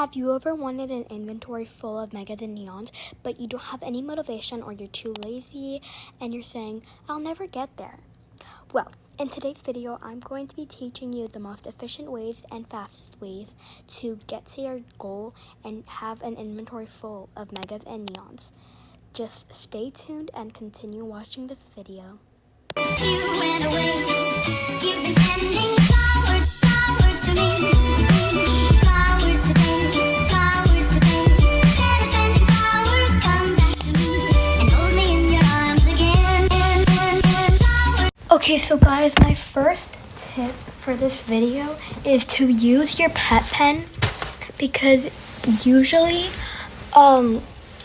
Have you ever wanted an inventory full of megas and neons, but you don't have any motivation or you're too lazy and you're saying, I'll never get there? Well, in today's video, I'm going to be teaching you the most efficient ways and fastest ways to get to your goal and have an inventory full of megas and neons. Just stay tuned and continue watching this video. You went away. You've been sending flowers to me. Flowers today, flowers today. Instead of sending flowers, come back to me and hold me in your arms again. Flowers. Okay, so guys, my first tip for this video is to use your pet pen, because usually,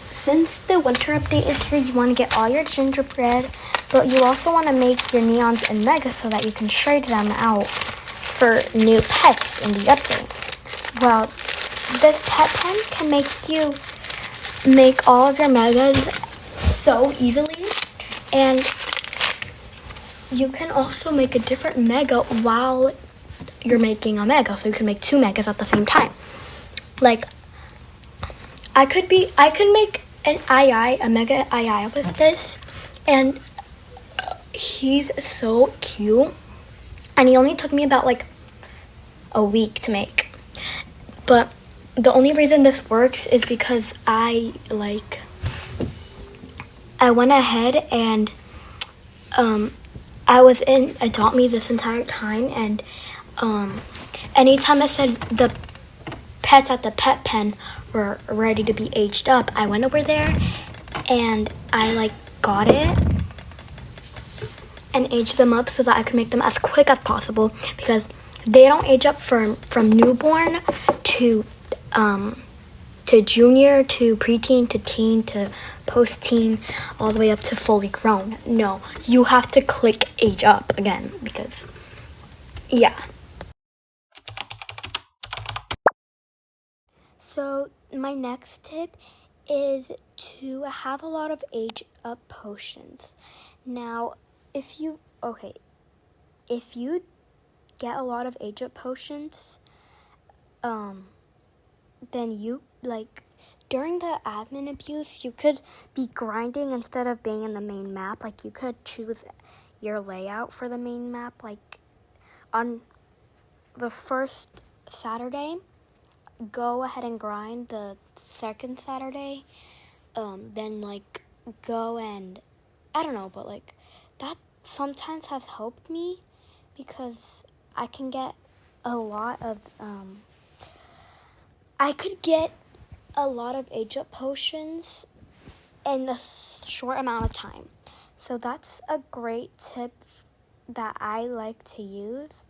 since the winter update is here, you want to get all your gingerbread, but you also want to make your neons and megas so that you can trade them out for new pets in the update. Well, this pet pen can make you make all of your megas so easily, and you can also make a different mega while you're making a mega, so you can make two megas at the same time. Like, I could make an a mega II with this, and he's so cute, and he only took me about like a week to make. But the only reason this works is because I went ahead and I was in Adopt Me this entire time, and anytime I said the pets at the pet pen were ready to be aged up, I went over there and I got it and aged them up so that I could make them as quick as possible, because they don't age up from newborn to junior to preteen to teen to post-teen all the way up to fully grown. No, you have to click age up again, because yeah. So my next tip is to have a lot of age up potions. Now, if you get a lot of age up potions, then you during the admin abuse, you could be grinding instead of being in the main map. You could choose your layout for the main map. On the first Saturday, go ahead and grind. The second Saturday, then go and I don't know, but that sometimes has helped me, because I can get a lot of I could get a lot of age up potions in a short amount of time. So that's a great tip that I like to use,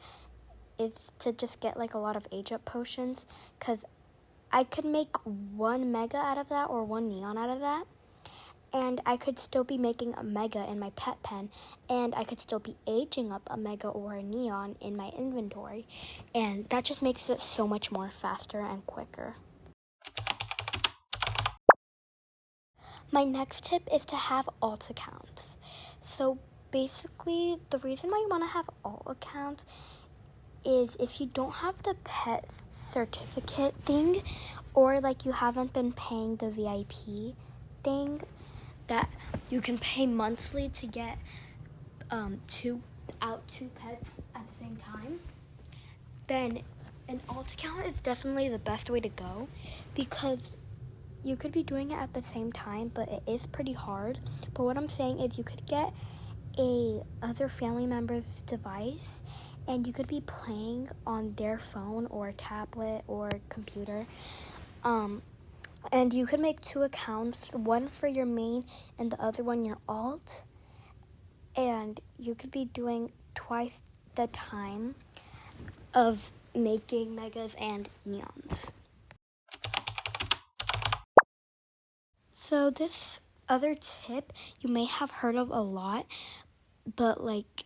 is to just get a lot of age up potions, because I could make one mega out of that or one neon out of that, and I could still be making a mega in my pet pen, and I could still be aging up a mega or a neon in my inventory, and that just makes it so much more faster and quicker. My next tip is to have alt accounts. So basically, the reason why you want to have alt accounts is if you don't have the pet certificate thing, or you haven't been paying the VIP thing that you can pay monthly to get two pets at the same time, then an alt account is definitely the best way to go, because you could be doing it at the same time, but it is pretty hard. But what I'm saying is, you could get a other family member's device, and you could be playing on their phone or tablet or computer. And you could make two accounts, one for your main and the other one your alt. And you could be doing twice the time of making megas and neons. So this other tip you may have heard of a lot, but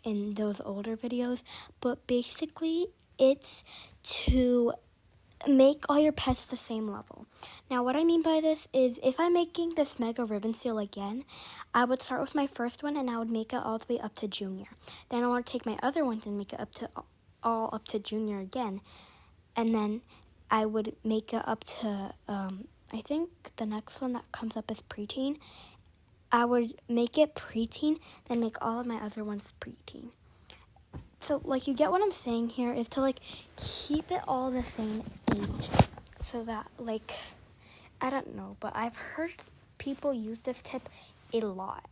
in those older videos, but basically it's to make all your pets the same level. Now, what I mean by this is, if I'm making this mega ribbon seal again, I would start with my first one and I would make it all the way up to junior. Then I want to take my other ones and make it all up to junior again. And then I would make it up to, I think the next one that comes up is preteen. I would make it preteen, then make all of my other ones preteen. So, like, you get what I'm saying here is to, like, keep it all the same age. So that, like, I don't know, but I've heard people use this tip a lot.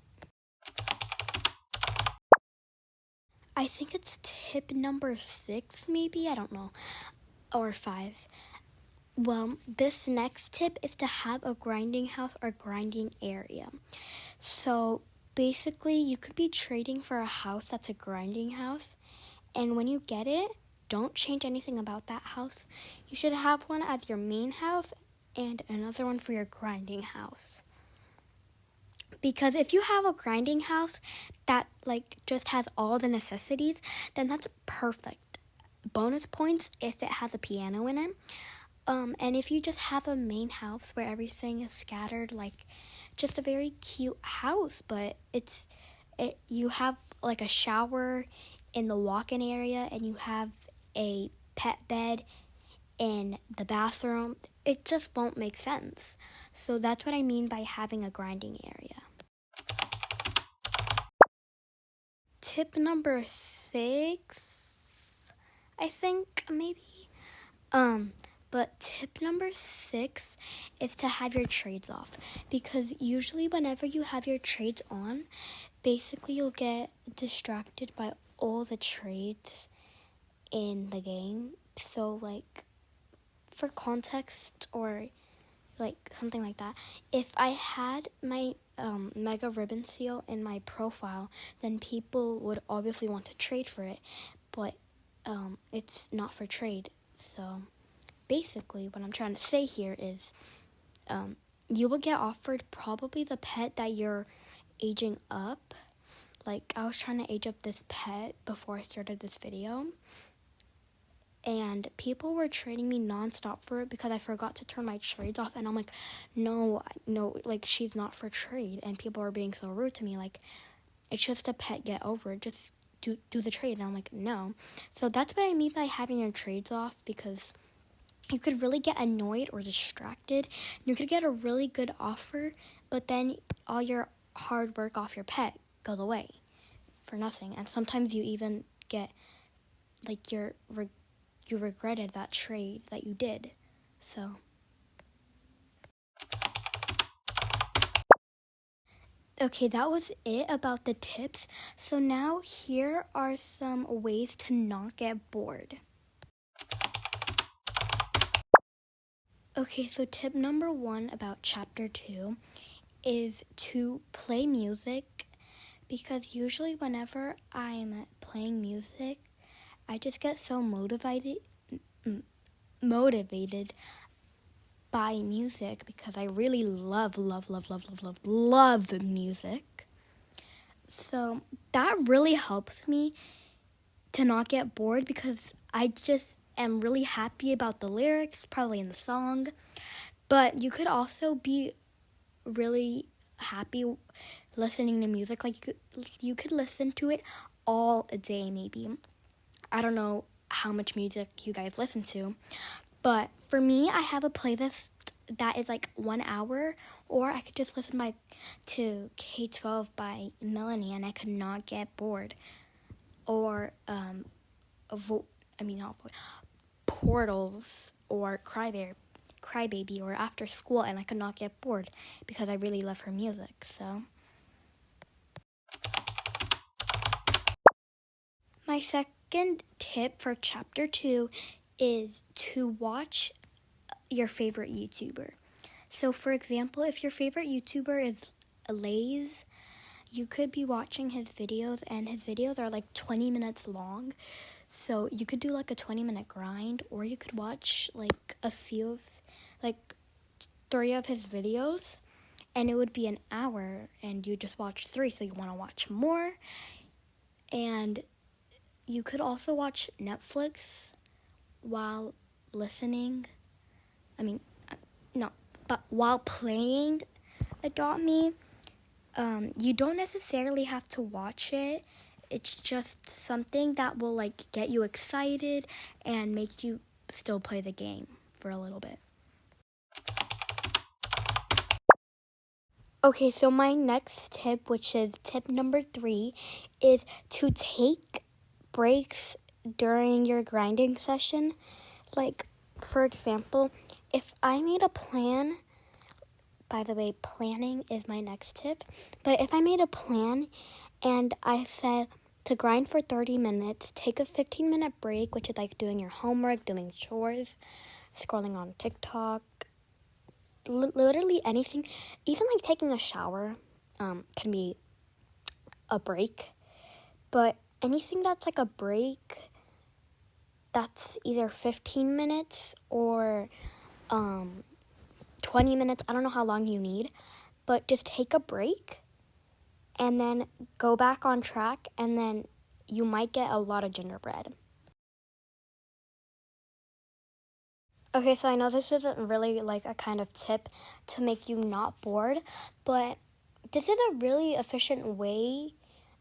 I think it's tip number 6, maybe, I don't know, or 5. Well, this next tip is to have a grinding house or grinding area. So basically, you could be trading for a house that's a grinding house, and when you get it, don't change anything about that house. You should have one as your main house and another one for your grinding house. Because if you have a grinding house that, like, just has all the necessities, then that's perfect. Bonus points if it has a piano in it. And if you just have a main house where everything is scattered, like just a very cute house, but you have like a shower in the walk-in area and you have a pet bed in the bathroom, it just won't make sense. So that's what I mean by having a grinding area. Tip number 6, I think, maybe. But tip number 6 is to have your trades off, because usually whenever you have your trades on, basically you'll get distracted by all the trades in the game. So, like, for context or like something like that, if I had my mega ribbon seal in my profile, then people would obviously want to trade for it, but it's not for trade. So basically, what I'm trying to say here is you will get offered probably the pet that you're aging up. Like, I was trying to age up this pet before I started this video, and people were trading me nonstop for it because I forgot to turn my trades off, and I'm like, no, like, she's not for trade, and people were being so rude to me, like, it's just a pet, get over it, just do the trade, and I'm like, no. So that's what I mean by having your trades off, because you could really get annoyed or distracted. You could get a really good offer, but then all your hard work off your pet goes away for nothing. And sometimes you even get, like, you regretted that trade that you did. So okay, that was it about the tips. So now here are some ways to not get bored. Okay, so tip number 1 about chapter 2 is to play music, because usually whenever I'm playing music, I just get so motivated by music, because I really love music. So that really helps me to not get bored, because I just am really happy about the lyrics, probably in the song. But you could also be really happy listening to music. Like, you could listen to it all day, maybe. I don't know how much music you guys listen to, but for me, I have a playlist that is like 1 hour, or I could just listen to K-12 by Melanie and I could not get bored. Or Portals or Crybaby or After School, and I could not get bored because I really love her music. So my second tip for chapter 2 is to watch your favorite YouTuber. So for example, if your favorite YouTuber is ELLI, you could be watching his videos, and his videos are like 20 minutes long. So you could do like a 20-minute grind, or you could watch like a few of, like 3 of his videos, and it would be an hour, and you just watch 3, so you want to watch more. And you could also watch Netflix while listening. But while playing Adopt Me. You don't necessarily have to watch it. It's just something that will like get you excited and make you still play the game for a little bit. Okay, so my next tip, which is tip number 3, is to take breaks during your grinding session. Like, for example, if I made a plan, by the way, planning is my next tip, but if I made a plan and I said to grind for 30 minutes, take a 15-minute break, which is like doing your homework, doing chores, scrolling on TikTok, literally anything, even like taking a shower can be a break, but anything that's like a break that's either 15 minutes or 20 minutes, I don't know how long you need, but just take a break and then go back on track, and then you might get a lot of gingerbread. Okay, so I know this isn't really like a kind of tip to make you not bored, but this is a really efficient way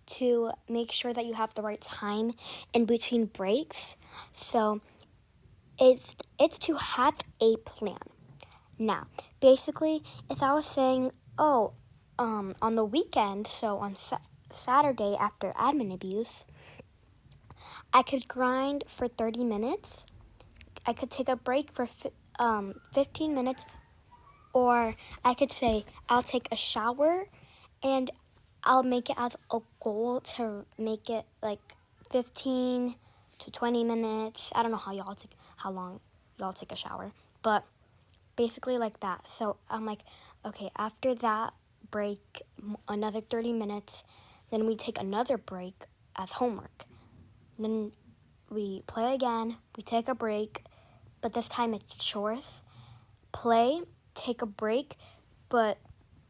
to make sure that you have the right time in between breaks. So it's to have a plan. Now, basically, if I was saying, on the weekend, so on Saturday after admin abuse, I could grind for 30 minutes. I could take a break for 15 minutes, or I could say I'll take a shower and I'll make it as a goal to make it like 15 to 20 minutes. I don't know how long y'all take a shower, but basically like that. So I'm like, okay, after that break, another 30 minutes, then we take another break as homework. Then we play again, we take a break, but this time it's chores. Play, take a break, but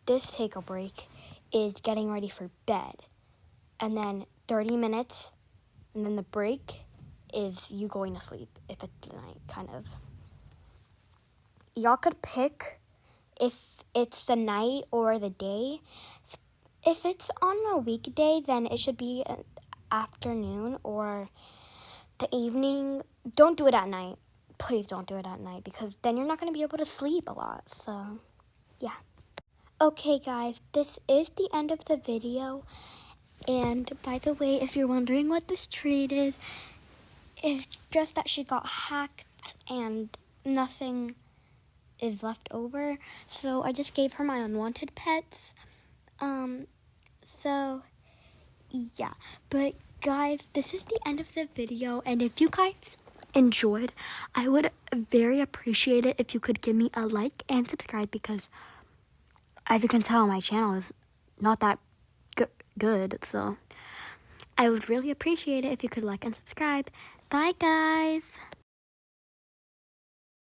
this take a break is getting ready for bed. And then 30 minutes, and then the break is you going to sleep, if it's the night, kind of. Y'all could pick if it's the night or the day. If it's on a weekday, then it should be afternoon or the evening. Don't do it at night. Please don't do it at night, because then you're not going to be able to sleep a lot. So, yeah. Okay, guys, this is the end of the video. And by the way, if you're wondering what this trade is, it's just that she got hacked and nothing is left over. So I just gave her my unwanted pets. So, yeah. But guys, this is the end of the video, and if you guys enjoyed, I would very appreciate it if you could give me a like and subscribe, because as you can tell, my channel is not that good, so I would really appreciate it if you could like and subscribe. Bye, guys.